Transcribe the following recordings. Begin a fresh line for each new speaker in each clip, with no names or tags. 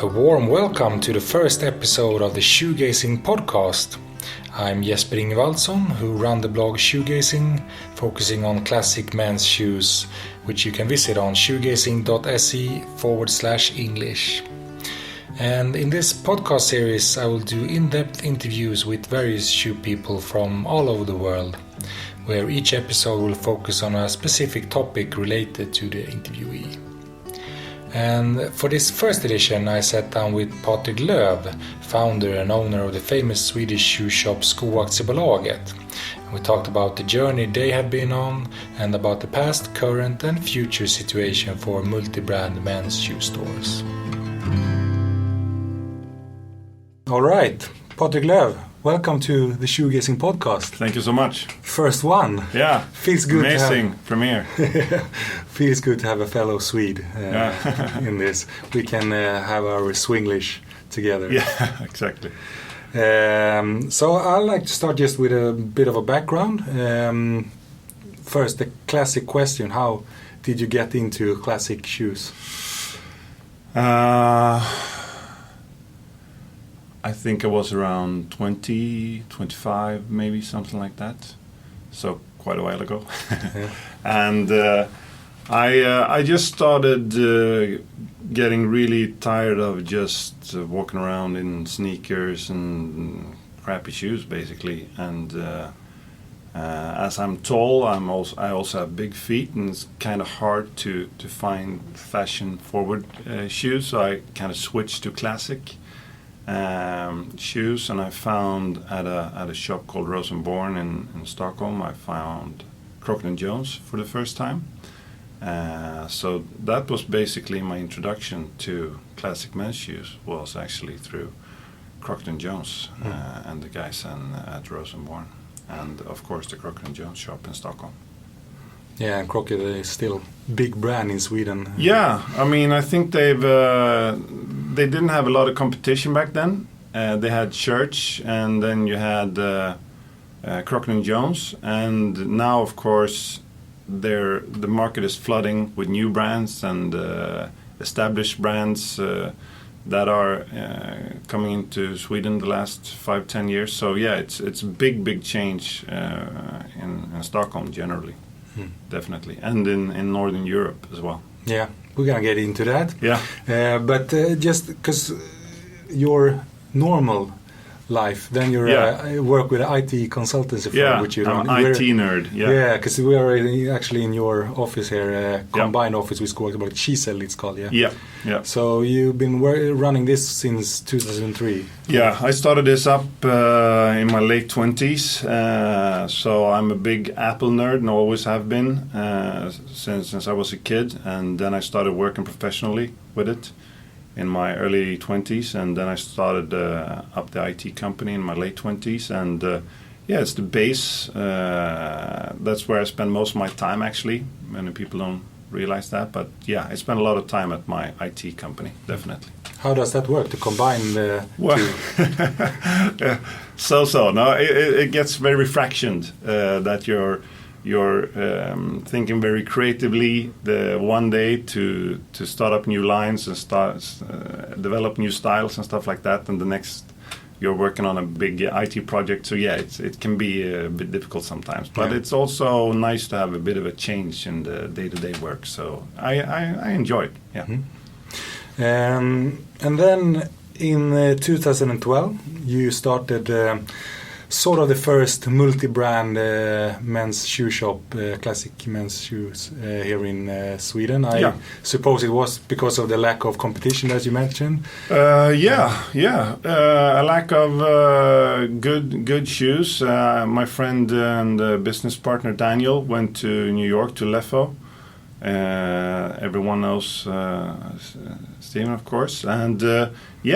A warm welcome to the first episode of the Shoegazing Podcast. I'm Jesper Ingvaldsson, who run the blog Shoegazing, focusing on classic men's shoes, which you can visit on shoegazing.se/English. And in this podcast series, I will do in-depth interviews with various shoe people from all over the world, where each episode will focus on a specific topic related to the interviewee. And for this first edition, I sat down with Patrik Löf, founder and owner of the famous Swedish shoe shop Skoaktiebolaget. We talked about the journey they have been on and about the past, current and future situation for multi-brand men's shoe stores. All right, Patrik Löf, welcome to the Shoegazing Podcast.
Thank you so much.
First one.
Yeah.
Feels good.
Amazing premiere.
Feels good to have a fellow Swede in this. We can have our Swinglish together.
Yeah, exactly.
So I'd like to start just with a bit of a background. First, the classic question: how did you get into classic shoes?
I think I was around 20, 25, maybe something like that. So quite a while ago.
Yeah.
And I just started getting really tired of just walking around in sneakers and crappy shoes, basically. And as I'm tall, I also have big feet, and it's kind of hard to find fashion-forward shoes. So I kind of switched to classic shoes, and I found at a shop called Rosenborn in Stockholm, I found Crockett & Jones for the first time. So that was basically my introduction to classic men's shoes, was actually through Crockett & Jones and the guys at Rosenborn, and of course the Crockett & Jones shop in Stockholm.
Yeah, and Crockett is still a big brand in Sweden.
Yeah, I mean, I think they didn't have a lot of competition back then. They had Church, and then you had Crockett & Jones, and now, of course, the market is flooding with new brands and established brands that are coming into Sweden the last 5-10 years. So yeah, it's a big change in Stockholm generally. Definitely, and in Northern Europe as well.
Yeah, we're gonna get into that.
Yeah,
but just because your normal life, then you work with an IT consultancy firm, which you
I'm
run.
an IT nerd.
Yeah, because we are actually in your office here, combined office with Skoaktiebolaget, Shoegazing it's called.
Yeah.
So you've been running this since 2003.
Yeah, I started this up in my late 20s. So I'm a big Apple nerd and always have been since I was a kid. And then I started working professionally with it in my early 20s, and then I started up the IT company in my late 20s, and it's the base. That's where I spend most of my time, actually. Many people don't realize that, but yeah, I spend a lot of time at my IT company, definitely.
How does that work, to combine the two?
No, it gets very fractioned, that you're thinking very creatively the one day to start up new lines and develop new styles and stuff like that, and the next you're working on a big IT project. So yeah, it can be a bit difficult sometimes, but it's also nice to have a bit of a change in the day-to-day work. So I enjoy it. Yeah.
Mm-hmm. And then in 2012 you started sort of the first multi-brand men's shoe shop, classic men's shoes here in Sweden. I suppose it was because of the lack of competition that you mentioned.
A lack of good shoes. My friend and business partner Daniel went to New York to Leffo. Everyone knows Steven, of course, and he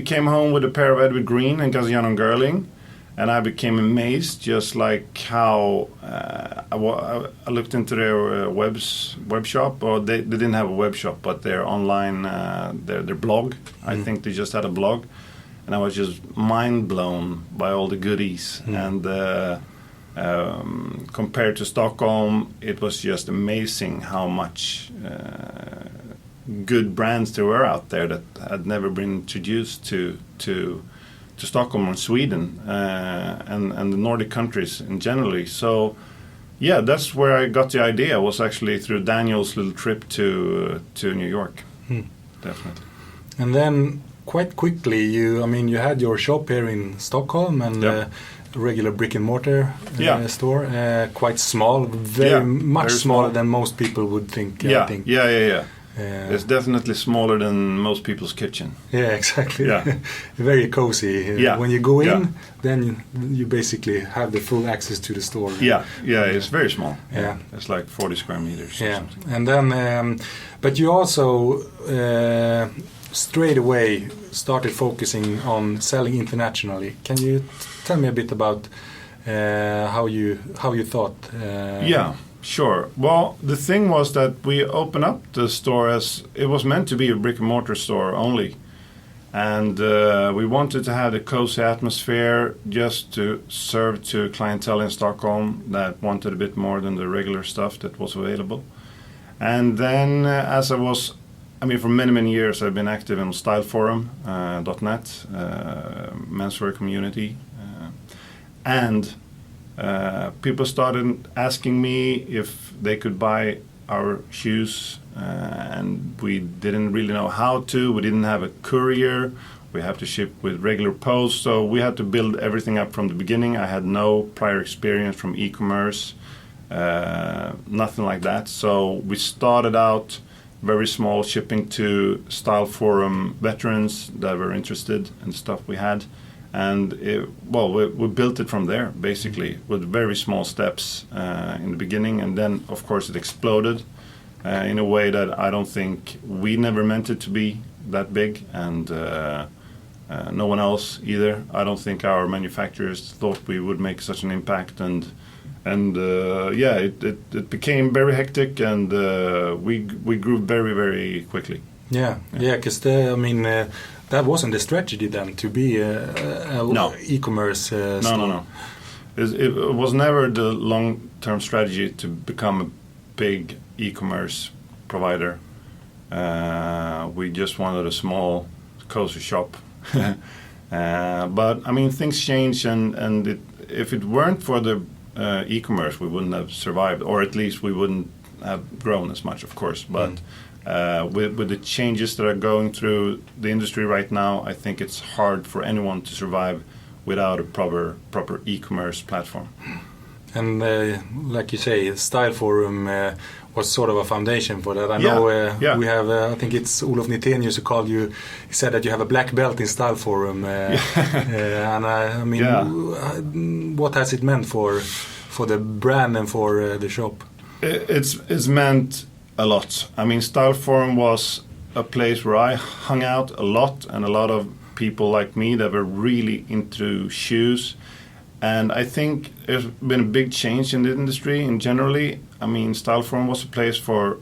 came home with a pair of Edward Green and Gaziano Girling, and I became amazed, just like how I looked into their web shop, or they didn't have a web shop, but their online their blog. I think they just had a blog, and I was just mind blown by all the goodies. And compared to Stockholm, it was just amazing how much good brands there were out there that had never been introduced to Stockholm or Sweden and the Nordic countries in generally. So yeah, that's where I got the idea, was actually through Daniel's little trip to New York. Definitely.
And then quite quickly you had your shop here in Stockholm and a regular brick and mortar store, quite small, very smaller than most people would think. I think.
It's definitely smaller than most people's kitchen.
Yeah, exactly.
Yeah.
Very cozy. When you go in, then you basically have the full access to the store.
It's very small.
Yeah.
It's like 40 square meters.
Yeah, and then, but you also straight away started focusing on selling internationally. Can you tell me a bit about how you thought?
Yeah. Sure. Well, the thing was that we opened up the store as it was meant to be a brick and mortar store only. And we wanted to have a cozy atmosphere just to serve to clientele in Stockholm that wanted a bit more than the regular stuff that was available. And then for many, many years I've been active in styleforum.net, menswear community. People started asking me if they could buy our shoes, and we didn't really know how to. We didn't have a courier. We have to ship with regular post, so we had to build everything up from the beginning. I had no prior experience from e-commerce, nothing like that. So we started out very small, shipping to Styleforum veterans that were interested in the stuff we had. And we built it from there, basically, with very small steps in the beginning. And then, of course, it exploded in a way that I don't think we never meant it to be that big. And no one else either. I don't think our manufacturers thought we would make such an impact. It became very hectic, and we grew very, very quickly.
Because that wasn't the strategy then, to be a e-commerce store.
No. It was never the long-term strategy to become a big e-commerce provider. We just wanted a small, cozy shop. But things change, and if it weren't for the e-commerce, we wouldn't have survived, or at least we wouldn't have grown as much, of course. But with the changes that are going through the industry right now, I think it's hard for anyone to survive without a proper e-commerce platform.
And like you say, Styleforum was sort of a foundation for that. I know we have, I think it's Olof Nitenius who called you, he said that you have a black belt in Styleforum. What has it meant for the brand and for the shop?
It's meant a lot. Styleforum was a place where I hung out a lot, and a lot of people like me that were really into shoes. And I think there's been a big change in the industry in generally. Styleforum was a place for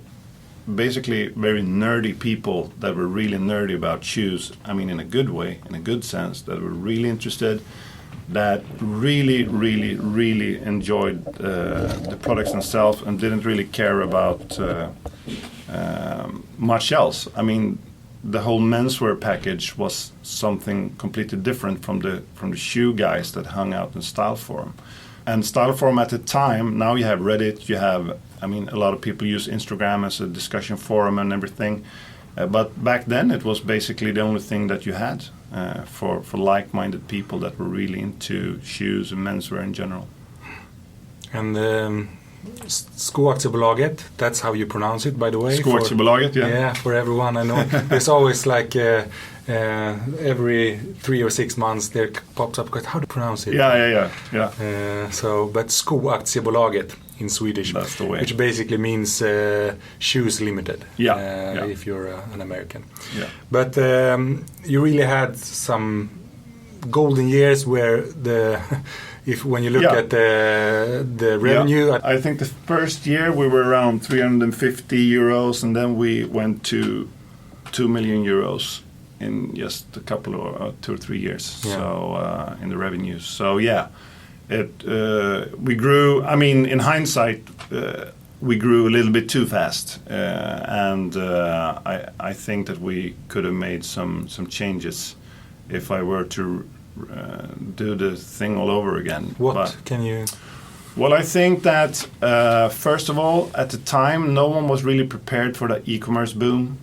basically very nerdy people that were really nerdy about shoes. In a good way, in a good sense, that were really interested, that really, really, really enjoyed the products themselves and didn't really care about much else. The whole menswear package was something completely different from the shoe guys that hung out in Styleforum. And Styleforum at the time, now you have Reddit, you have, a lot of people use Instagram as a discussion forum and everything. But back then it was basically the only thing that you had for like-minded people that were really into shoes and menswear in general.
And Skoaktiebolaget, that's how you pronounce it, by the way.
Skoaktiebolaget,
yeah, for everyone I know. There's always like every 3 or 6 months there pops up, how to pronounce it?
Yeah.
But Skoaktiebolaget in Swedish,
that's the way.
Which basically means shoes limited. If you're an American.
Yeah.
But you really had some golden years where when you look at the revenue.
I think the first year we were around 350 euros, and then we went to 2 million euros in just a couple of 2 or 3 years. So in the revenues. So we grew. In hindsight, we grew a little bit too fast, and I think that we could have made some changes if I were to do the thing all over again.
Can you?
Well, I think that first of all, at the time, no one was really prepared for the e-commerce boom.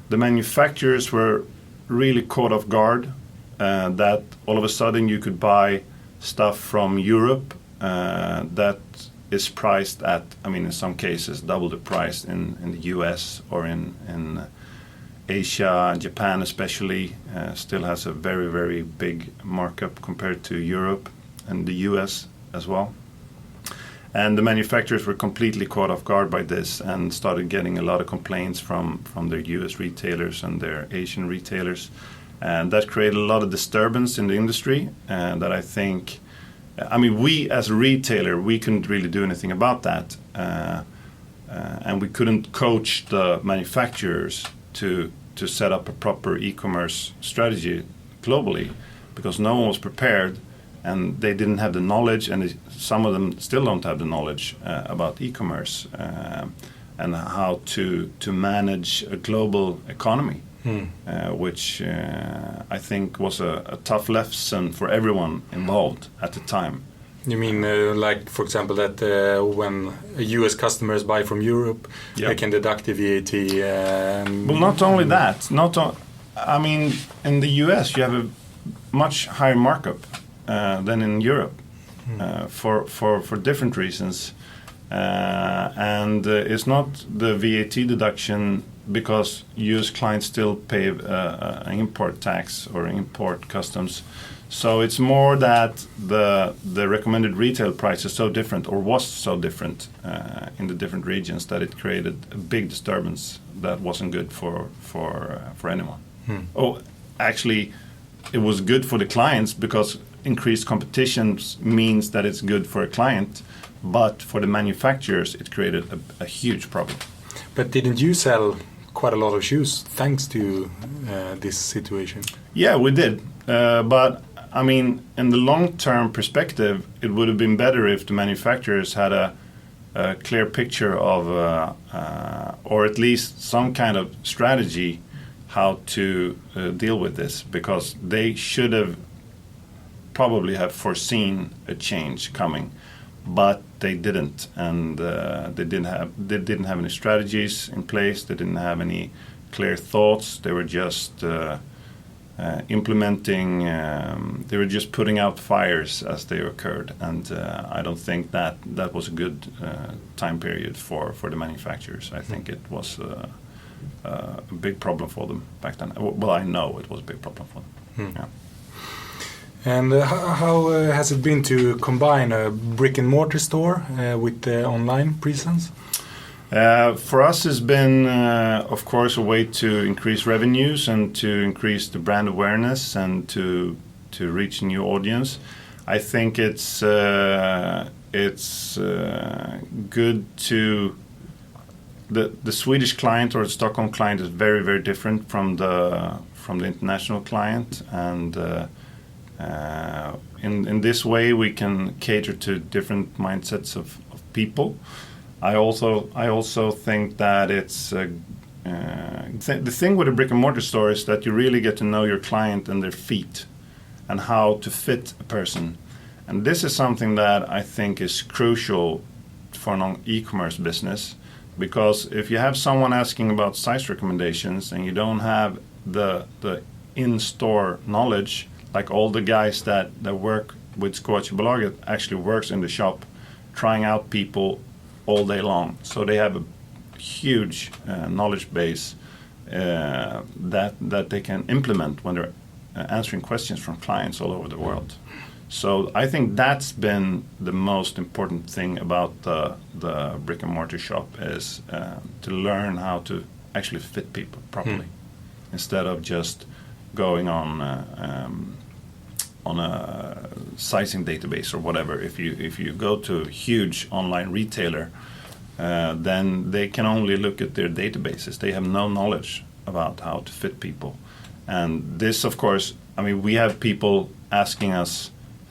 The manufacturers were really caught off guard that all of a sudden you could buy stuff from Europe that is priced at, I mean, in some cases, double the price in the US or in Asia. Japan especially still has a very, very big markup compared to Europe and the US as well. And the manufacturers were completely caught off guard by this and started getting a lot of complaints from their US retailers and their Asian retailers. And that created a lot of disturbance in the industry, and that I think, I mean, we as a retailer, we couldn't really do anything about that. And we couldn't coach the manufacturers to set up a proper e-commerce strategy globally, because no one was prepared and they didn't have the knowledge, and some of them still don't have the knowledge about e-commerce and how to manage a global economy, which I think was a tough lesson for everyone involved at the time.
You mean like, for example, that when US customers buy from Europe, they can deduct the VAT?
Well, not only that. I mean, in the US, you have a much higher markup than in Europe for different reasons. And it's not the VAT deduction because US clients still pay an import tax or import customs. So it's more that the recommended retail price is so different, or was so different in the different regions, that it created a big disturbance that wasn't good for anyone. Oh, actually, it was good for the clients because increased competition means that it's good for a client, but for the manufacturers, it created a huge problem.
But didn't you sell quite a lot of shoes thanks to this situation?
Yeah, we did, but I mean, in the long-term perspective, it would have been better if the manufacturers had a clear picture of, or at least some kind of strategy how to deal with this, because they should have probably have foreseen a change coming, but they didn't, and they didn't have any strategies in place. They didn't have any clear thoughts. They were just implementing. They were just putting out fires as they occurred, and I don't think that was a good time period for the manufacturers. I think it was a big problem for them back then. Well, I know it was a big problem for them. Yeah.
And how has it been to combine a brick and mortar store with the online presence?
For us, it's been, of course, a way to increase revenues and to increase the brand awareness and to reach a new audience. I think it's good to the Swedish client or the Stockholm client is very, very different from the international client, and in this way we can cater to different mindsets of people. I also think that it's the thing with a brick and mortar store is that you really get to know your client and their feet and how to fit a person, and this is something that I think is crucial for an e-commerce business, because if you have someone asking about size recommendations and you don't have the in-store knowledge, like all the guys that work with Skoaktiebolaget actually works in the shop trying out people all day long. So they have a huge knowledge base that they can implement when they're answering questions from clients all over the world. So I think that's been the most important thing about the brick and mortar shop is to learn how to actually fit people properly instead of just going on a sizing database or whatever. If you go to a huge online retailer, then they can only look at their databases. They have no knowledge about how to fit people. And this, of course, I mean, we have people asking us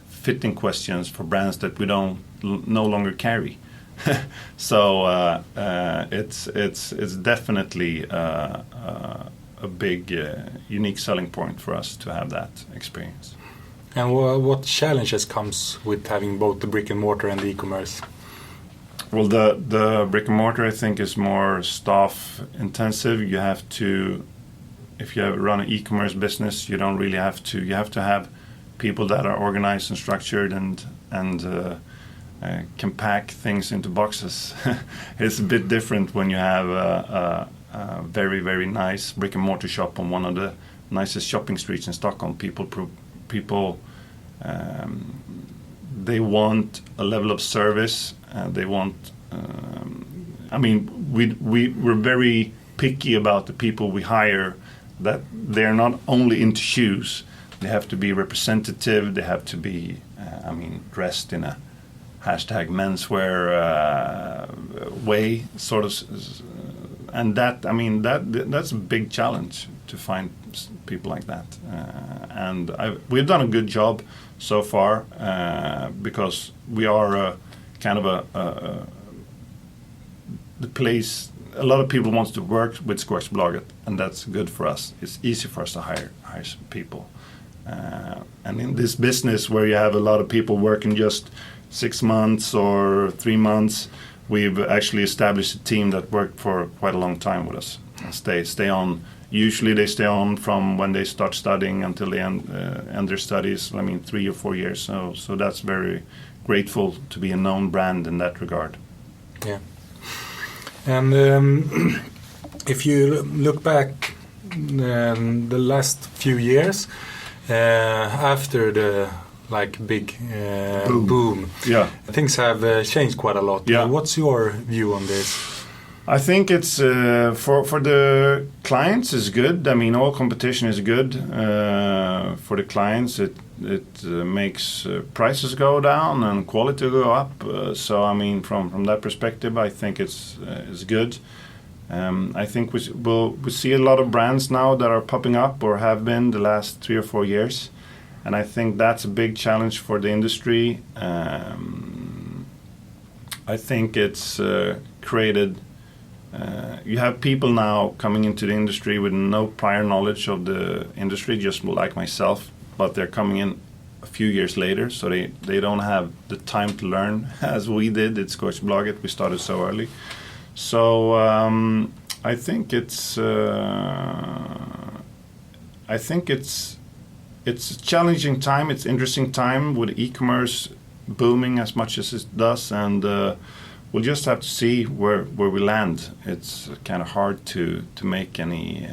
fitting questions for brands that we don't no longer carry. So it's definitely a big unique selling point for us to have that experience.
And what challenges comes with having both the brick and mortar and the e-commerce?
Well, the brick and mortar, I think, is more staff intensive. You have to, if you run an e-commerce business, you don't really have to. You have to have people that are organized and structured and can pack things into boxes. It's a bit different when you have a very, very nice brick and mortar shop on one of the nicest shopping streets in Stockholm. People they want a level of service. They want. We're very picky about the people we hire. That they're not only into shoes. They have to be representative. They have to be, dressed in a #menswear way, sort of. And that's a big challenge to find people like that. And we've done a good job so far because we are kind of the place. A lot of people want to work with Skoaktiebolaget, and that's good for us. It's easy for us to hire some people. And in this business where you have a lot of people working just 6 months or 3 months, we've actually established a team that worked for quite a long time with us and stay on. Usually they stay on from when they start studying until they end their studies. 3 or 4 years. So that's very grateful to be a known brand in that regard.
Yeah. And if you look back the last few years after the big boom,
yeah,
things have changed quite a lot.
Yeah.
What's your view on this?
I think it's for the clients is good. All competition is good for the clients. It makes prices go down and quality go up. From that perspective, I think it's good. I think we see a lot of brands now that are popping up or have been the last 3 or 4 years, and I think that's a big challenge for the industry. I think it's created. You have people now coming into the industry with no prior knowledge of the industry, just like myself, but they're coming in a few years later, so they don't have the time to learn as we did at Skoaktiebolaget. We started so early. So I think it's a challenging time. It's interesting time with e-commerce booming as much as it does, and we'll just have to see where we land. It's kind of hard to make any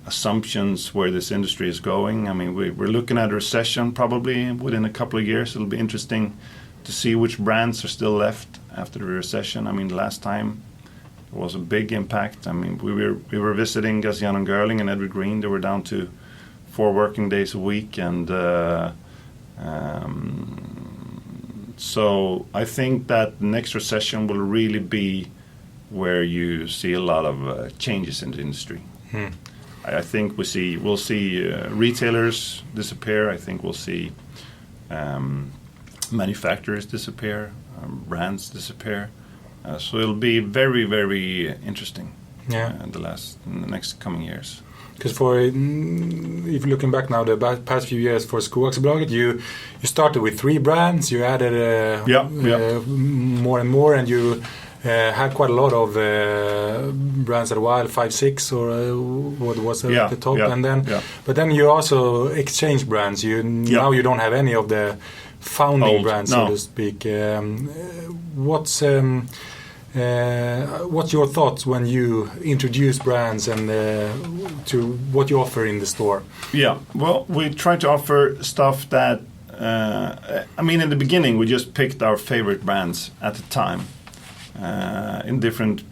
assumptions where this industry is going. We're looking at a recession probably within a couple of years. It'll be interesting to see which brands are still left after the recession. The last time it was a big impact. We were visiting Gazian and Girling and Edward Green. They were down to 4 working days a week, and so I think that next recession will really be where you see a lot of changes in the industry. I think we'll see retailers disappear. I think we'll see manufacturers disappear, brands disappear. So it'll be very, very interesting. In the next coming years.
Because if you're looking back now, the past few years for Skoaktiebolaget, you started with 3 brands, you added more and more, and you had quite a lot of brands at a while, 5, 6, or what was at the top, and then, but then you also exchanged brands. Now you don't have any of the founding brands, so to speak. What's your thoughts when you introduce brands and to what you offer in the store? Yeah,
well, we try to offer stuff that in the beginning we just picked our favorite brands at the time in different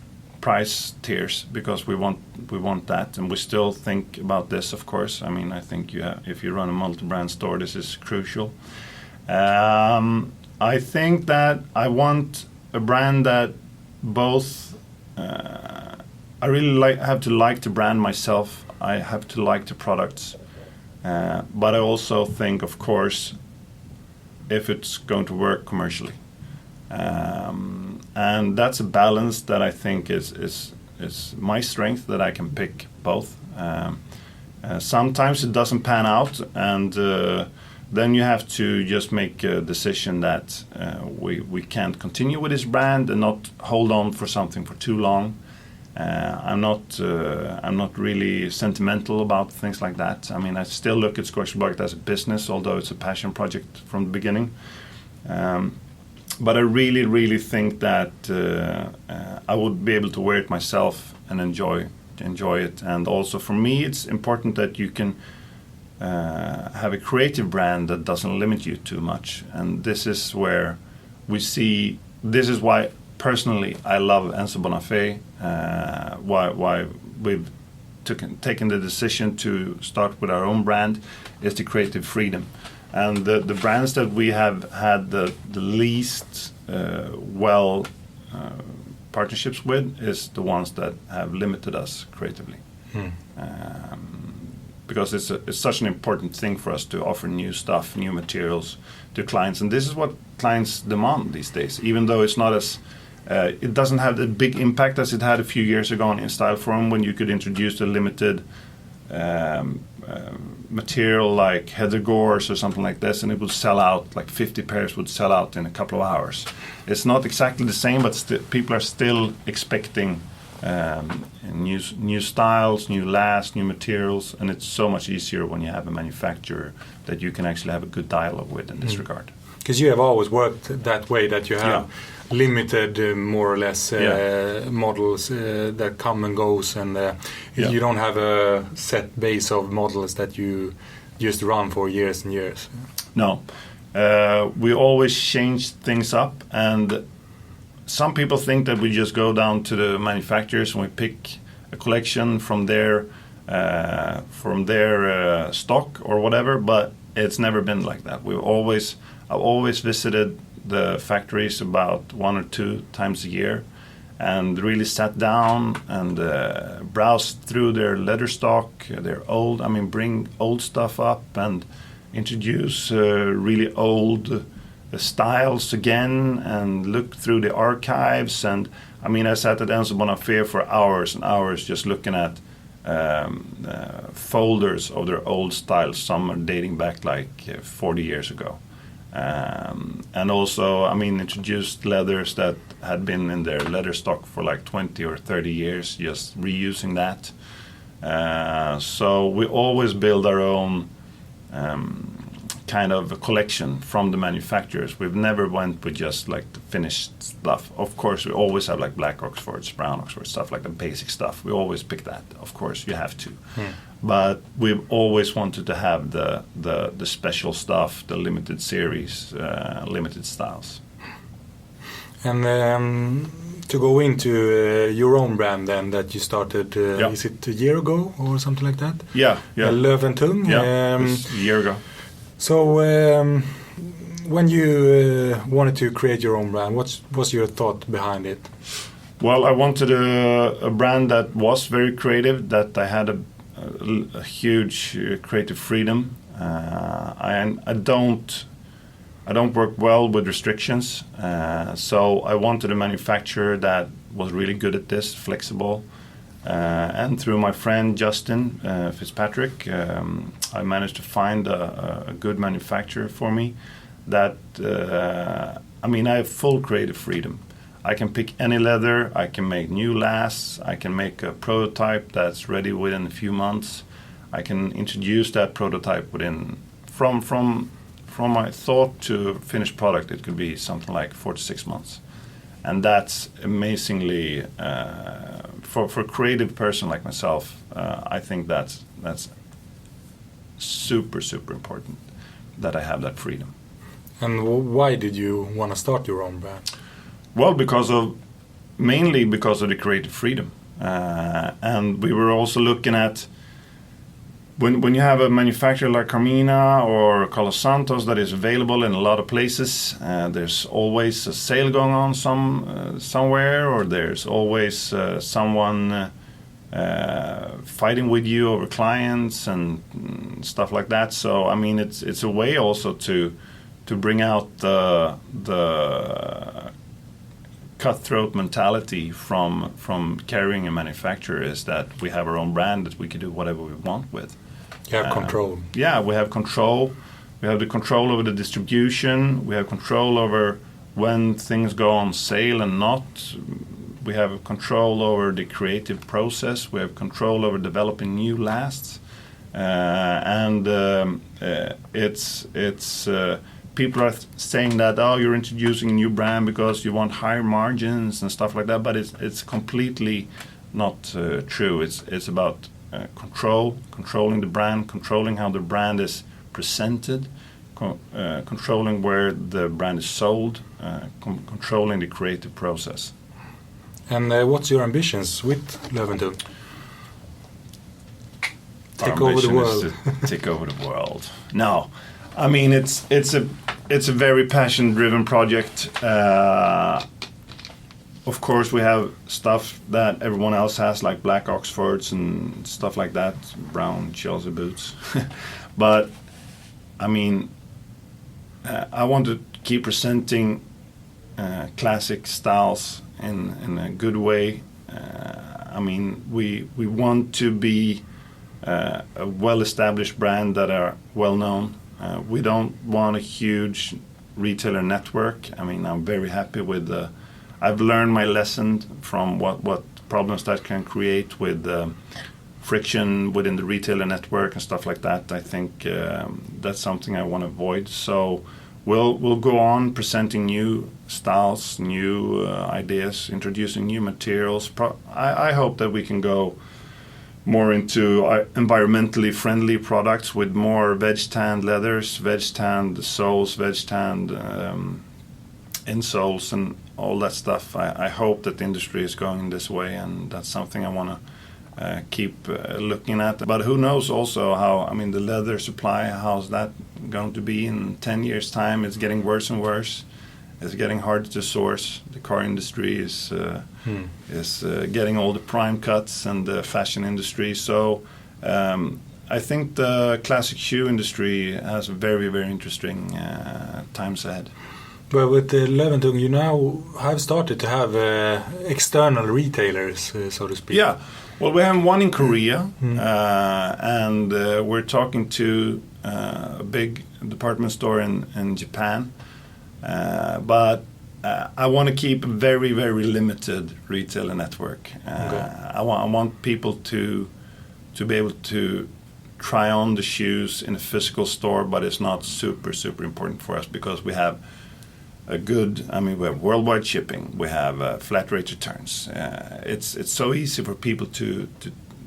price tiers because we want that, and we still think about this, of course. I think if you run a multi-brand store, this is crucial. I think that I want a brand that both I really have to like the brand myself. I have to like the products, but I also think, of course, if it's going to work commercially. And that's a balance that I think is my strength, that I can pick both. Sometimes it doesn't pan out, and then you have to just make a decision that we can't continue with this brand and not hold on for something for too long. I'm not really sentimental about things like that. I mean, I still look at Skoaktiebolaget as a business, although it's a passion project from the beginning. But I really, really think that I would be able to wear it myself and enjoy it. And also for me, it's important that you can have a creative brand that doesn't limit you too much. And this is where this is why personally I love Enzo Bonafé, why we've taken the decision to start with our own brand, is the creative freedom. And the brands that we have had the least partnerships with is the ones that have limited us creatively. Because it's such an important thing for us to offer new stuff, new materials to clients. And this is what clients demand these days, even though it's not as it doesn't have the big impact as it had a few years ago in Style Forum, when you could introduce a limited material like heather gores or something like this, and it would sell out, like 50 pairs would sell out in a couple of hours. It's not exactly the same, but people are still expecting new styles, new lasts, new materials, and it's so much easier when you have a manufacturer that you can actually have a good dialogue with in this regard.
Because you have always worked that way, that you have limited, more or less, models that come and goes, and you don't have a set base of models that you just run for years and years.
No, we always change things up, and some people think that we just go down to the manufacturers and we pick a collection from their stock or whatever, but it's never been like that. I've always visited the factories about 1 or 2 times a year and really sat down and browsed through their leather stock, bring old stuff up and introduce really old styles again, and look through the archives. And I sat at Enzo Bonafé for hours and hours just looking at folders of their old styles. Some are dating back like 40 years ago. And also, introduced leathers that had been in their leather stock for like 20 or 30 years, just reusing that. So we always build our own kind of a collection from the manufacturers. We've never went with just like the finished stuff. Of course, we always have like black Oxfords, brown Oxfords, stuff like the basic stuff. We always pick that. Of course, you have to. But we've always wanted to have the special stuff, the limited series, limited styles. And
to go into your own brand then, that you started, is it a year ago or something like that?
Yeah.
Löf and Tung?
Yeah, it was a year ago.
So when you wanted to create your own brand, what was your thought behind it?
Well, I wanted a brand that was very creative, that I had a huge creative freedom. I don't work well with restrictions, so I wanted a manufacturer that was really good at this, flexible. And through my friend Justin Fitzpatrick, I managed to find a good manufacturer for me that, I have full creative freedom. I can pick any leather, I can make new lasts, I can make a prototype that's ready within a few months. I can introduce that prototype from my thought to finished product, it could be something like 4 to 6 months. And that's amazingly, for a creative person like myself, I think that's super, super important that I have that freedom.
And why did you want to start your own brand?
Well, mainly because of the creative freedom. And we were also looking at, when you have a manufacturer like Carmina or Carlos Santos that is available in a lot of places, there's always a sale going on somewhere, or there's always someone fighting with you over clients and stuff like that. So it's a way also to bring out the cutthroat mentality from carrying a manufacturer is that we have our own brand that we can do whatever we want with.
You have control.
Yeah, we have control. We have the control over the distribution. We have control over when things go on sale and not. We have control over the creative process. We have control over developing new lasts. People are saying that, oh, you're introducing a new brand because you want higher margins and stuff like that, but it's completely not true. It's about controlling the brand, controlling how the brand is presented, controlling where the brand is sold, controlling the creative process.
And what's your ambitions with Löf & Tung?
Take over the world. Take over the world. No, I mean it's a very passion-driven project. Of course, we have stuff that everyone else has, like black Oxfords and stuff like that, brown Chelsea boots. But I mean, I want to keep presenting classic styles in a good way. I mean, we want to be a well-established brand that are well-known. We don't want a huge retailer network. I mean, I'm very happy with I've learned my lesson from what problems that can create with friction within the retailer network and stuff like that. I think that's something I want to avoid. So we'll go on presenting new styles, new ideas, introducing new materials. I hope that we can go more into environmentally friendly products with more veg-tanned leathers, veg-tanned soles, veg-tanned insoles and all that stuff. I hope that the industry is going this way, and that's something I want to keep looking at. But who knows also how, I mean, the leather supply, how's that going to be in 10 years' time? It's getting worse and worse. It's getting harder to source. The car industry is getting all the prime cuts, and the fashion industry. So I think the classic shoe industry has very, very interesting times ahead.
But with the Löf & Tung, you now have started to have external retailers, so to speak.
Yeah. Well, we have one in Korea, and we're talking to a big department store in Japan. But I want to keep a very, very limited retailer network. I want people to be able to try on the shoes in a physical store, but it's not super, super important for us because we have we have worldwide shipping, we have flat rate returns. It's so easy for people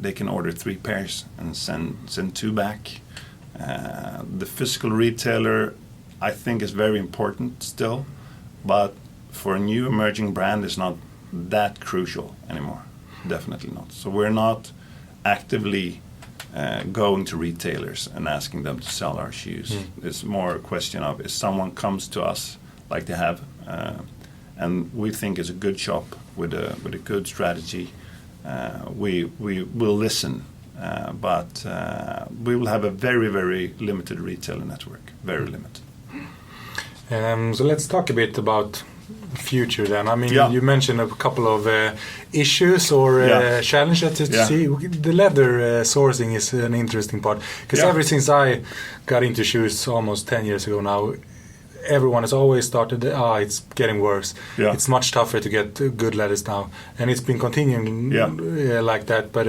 they can order 3 pairs and send 2 back. The physical retailer, I think, is very important still, but for a new emerging brand, it's not that crucial anymore. Definitely not. So we're not actively going to retailers and asking them to sell our shoes. It's more a question of if someone comes to us like they have, and we think is a good shop with a good strategy, we will listen, but we will have a very, very limited retailer network, very limited.
So let's talk a bit about the future then. I mean, you mentioned a couple of issues or challenges to see. The leather sourcing is an interesting part, because ever since I got into shoes almost 10 years ago now, everyone has always started, it's getting worse. Yeah. It's much tougher to get good leathers now. And it's been continuing like that. But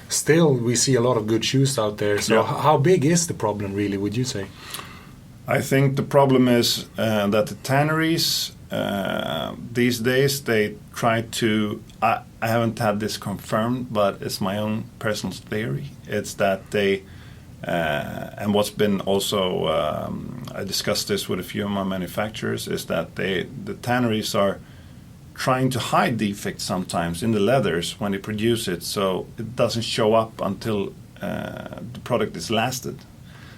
still, we see a lot of good shoes out there. So how big is the problem, really, would you say?
I think the problem is that the tanneries, these days, they try to... I haven't had this confirmed, but it's my own personal theory. It's that they... and what's been also, I discussed this with a few of my manufacturers, is that the tanneries are trying to hide defects sometimes in the leathers when they produce it, so it doesn't show up until the product is lasted.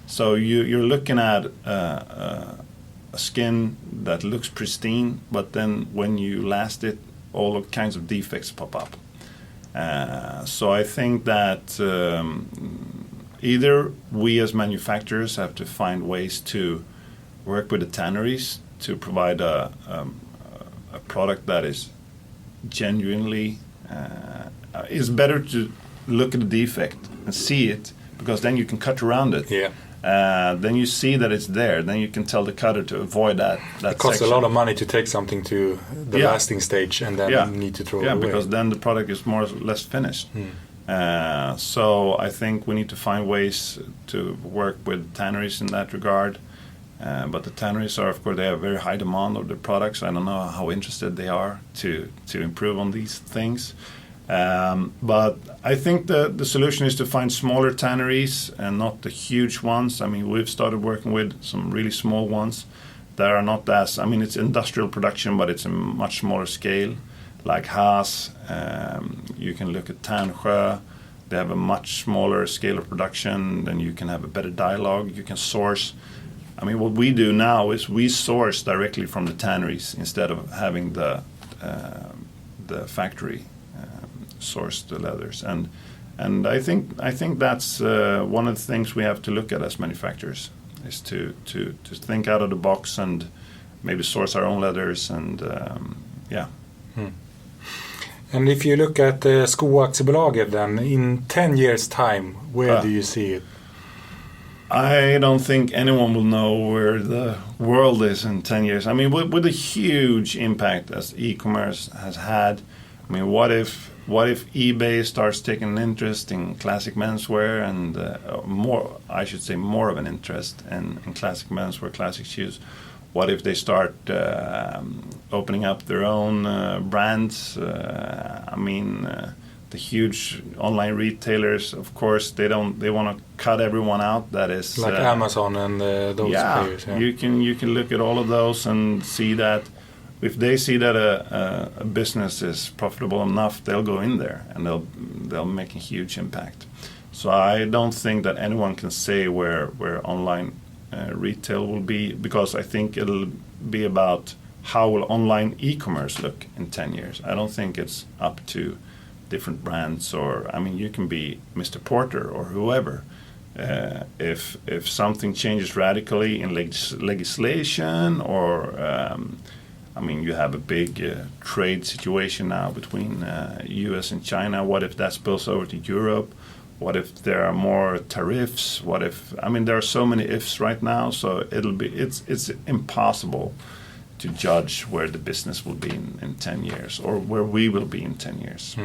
So you're looking at a skin that looks pristine, but then when you last it, all kinds of defects pop up. So I think that... either we as manufacturers have to find ways to work with the tanneries to provide a a product that is genuinely, it's better to look at the defect and see it, because then you can cut around it.
Yeah.
Then you see that it's there. Then you can tell the cutter to avoid that
it costs
section.
a lot of money to take something to the lasting stage and then you need to throw it away.
Yeah, because then the product is more or less finished. So I think we need to find ways to work with tanneries in that regard. But the tanneries are, of course, they have very high demand of their products. I don't know how interested they are to improve on these things. But I think the solution is to find smaller tanneries and not the huge ones. I mean, we've started working with some really small ones that are not as, I mean, it's industrial production, but it's a much smaller scale, like Haas. You can look at Tansjö. They have a much smaller scale of production. Then you can have a better dialogue. You can source. I mean, what we do now is we source directly from the tanneries instead of having the factory source the leathers, and I think that's one of the things we have to look at as manufacturers, is to think out of the box and maybe source our own leathers, and
And if you look at Skoaktiebolaget, then in 10 years' time, where do you see it?
I don't think anyone will know where the world is in 10 years. I mean, with a huge impact as e-commerce has had. I mean, what if eBay starts taking an interest in classic menswear and more of an interest in classic menswear, classic shoes? What if they start opening up their own brands? The huge online retailers, of course, they want to cut everyone out. That is
like Amazon and those players. Yeah.
You can look at all of those and see that if they see that a business is profitable enough, they'll go in there and they'll make a huge impact. So I don't think that anyone can say where online retail will be, because I think it'll be about how will online e-commerce look in 10 years. I don't think it's up to different brands, or I mean, you can be Mr. Porter or whoever. If something changes radically in legislation, or I mean, you have a big trade situation now between U.S. and China. What if that spills over to Europe? What if there are more tariffs? What if, I mean, there are so many ifs right now. So it's impossible to judge where the business will be in 10 years, or where we will be in 10 years.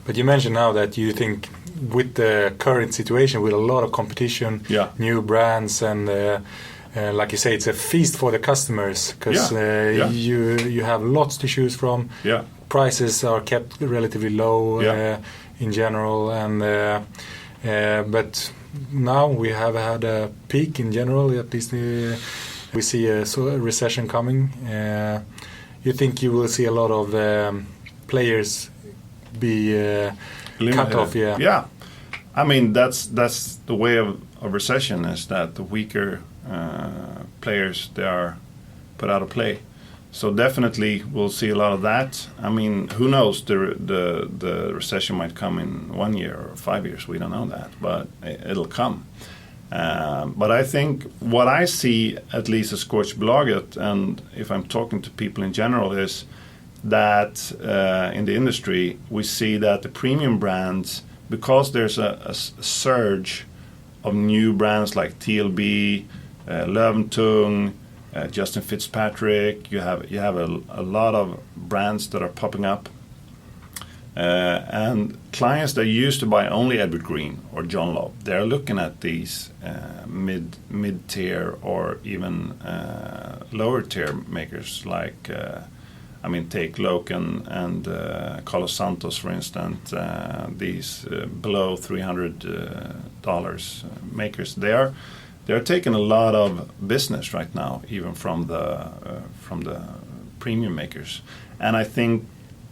But you mentioned now that you think with the current situation, with a lot of competition, new brands, and like you say, it's a feast for the customers, because you have lots to choose from. Prices are kept relatively low in general, and but now we have had a peak in general. At least we see a recession coming. You think you will see a lot of players be cut off?
Yeah. I mean, that's the way of recession, is that the weaker players, they are put out of play. So definitely we'll see a lot of that. I mean, who knows? The recession might come in 1 year or 5 years. We don't know that, but it'll come. But I think what I see, at least at Skoaktiebolaget, and if I'm talking to people in general, is that in the industry we see that the premium brands, because there's a surge of new brands like TLB, Löwentung, Justin Fitzpatrick, you have a lot of brands that are popping up, and clients that used to buy only Edward Green or John Lobb, they're looking at these mid-tier or even lower tier makers, like take Loken and Carlos Santos, for instance. These below $300 makers, they're taking a lot of business right now, even from the premium makers. And I think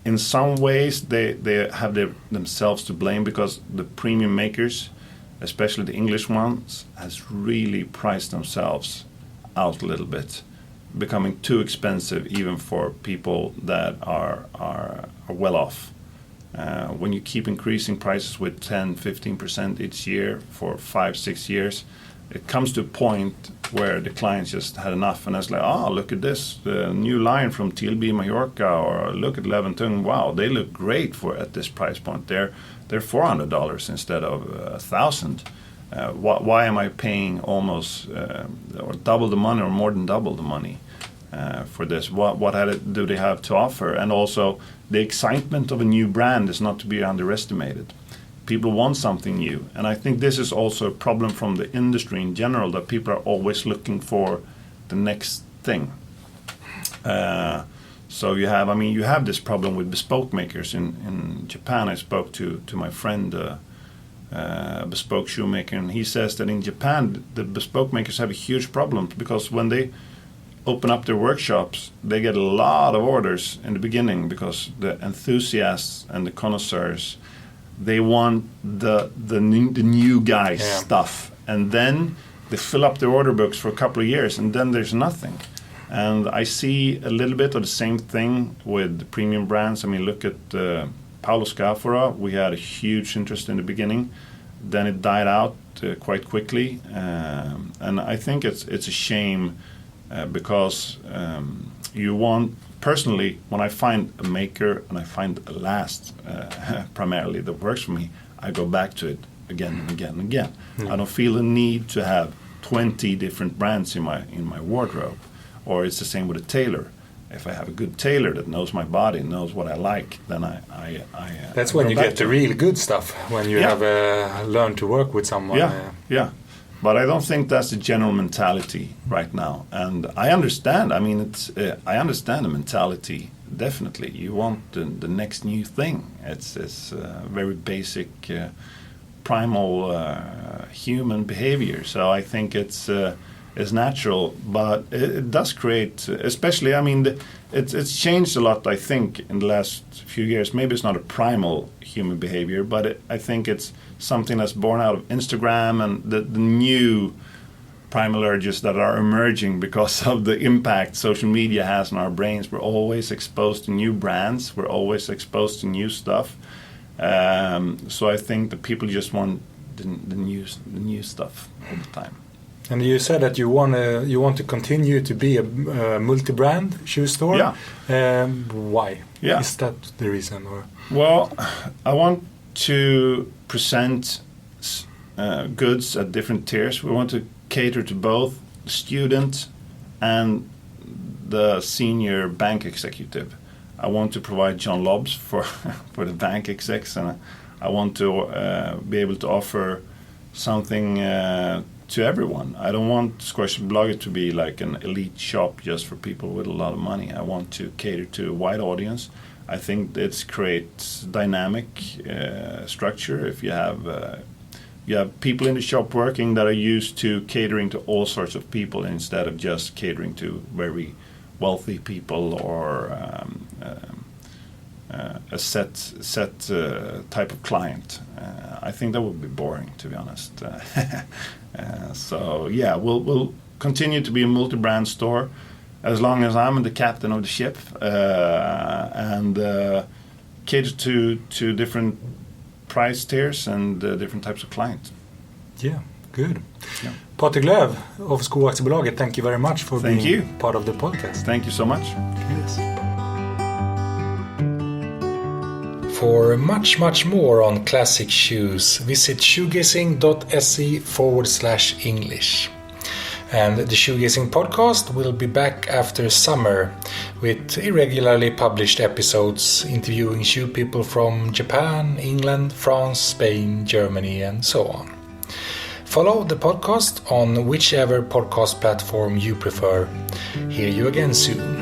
in some ways they have themselves to blame, because the premium makers, especially the English ones, has really priced themselves out a little bit, becoming too expensive even for people that are well off. When you keep increasing prices with 10-15% each year for 5-6 years, it comes to a point where the clients just had enough, and it's like, look at this, the new line from TLB Mallorca, or look at Leventung. Wow, they look great at this price point. They're $400 instead of $1,000. Why am I paying almost or double the money, or more than double the money for this? What do they have to offer? And also, the excitement of a new brand is not to be underestimated. People want something new, and I think this is also a problem from the industry in general, that people are always looking for the next thing. So you have this problem with bespoke makers in Japan. I spoke to my friend, a bespoke shoemaker, and he says that in Japan the bespoke makers have a huge problem, because when they open up their workshops, they get a lot of orders in the beginning, because the enthusiasts and the connoisseurs, they want the new guy stuff, and then they fill up their order books for a couple of years, and then there's nothing. And I see a little bit of the same thing with the premium brands. I mean, look at Paolo Scafora. We had a huge interest in the beginning, then it died out quite quickly, and I think it's a shame, because you want. Personally, when I find a maker and I find a last primarily that works for me, I go back to it again and again and again. I don't feel a need to have 20 different brands in my wardrobe. Or it's the same with a tailor. If I have a good tailor that knows my body, knows what I like, then I
that's when you get the real good stuff, when you have learned to work with someone.
Yeah. But I don't think that's the general mentality right now, and I understand. I mean, I understand the mentality. Definitely, you want the next new thing. It's very basic, primal human behavior. So I think it's natural, but it does create, especially. I mean, it's changed a lot. I think in the last few years. Maybe it's not a primal human behavior, but I think it's something that's born out of Instagram and the new primal urges that are emerging because of the impact social media has on our brains. We're always exposed to new brands. We're always exposed to new stuff. So I think that people just want the new stuff all the time.
And you said that you want to continue to be a multi-brand shoe store.
Yeah.
Why?
Yeah.
Is that the reason? Or?
Well, I want to present goods at different tiers. We want to cater to both the student and the senior bank executive. I want to provide John Lobs for the bank execs, and I want to be able to offer something to everyone. I don't want Skoaktiebolaget to be like an elite shop just for people with a lot of money. I want to cater to a wide audience. I think it creates dynamic structure. If you have people in the shop working that are used to catering to all sorts of people instead of just catering to very wealthy people or a set type of client. I think that would be boring, to be honest. So yeah, we'll continue to be a multi-brand store as long as I'm the captain of the ship, and cater to different price tiers and different types of clients.
Yeah, good.
Yeah.
Patrik Löf of Skoaktiebolaget, thank you very much for being part of the podcast.
Thank you so much.
Yes.
For much more on classic shoes, visit shoegazing.se/English. And the Shoegazing Podcast will be back after summer with irregularly published episodes interviewing shoe people from Japan, England, France, Spain, Germany, and so on. Follow the podcast on whichever podcast platform you prefer. Hear you again soon.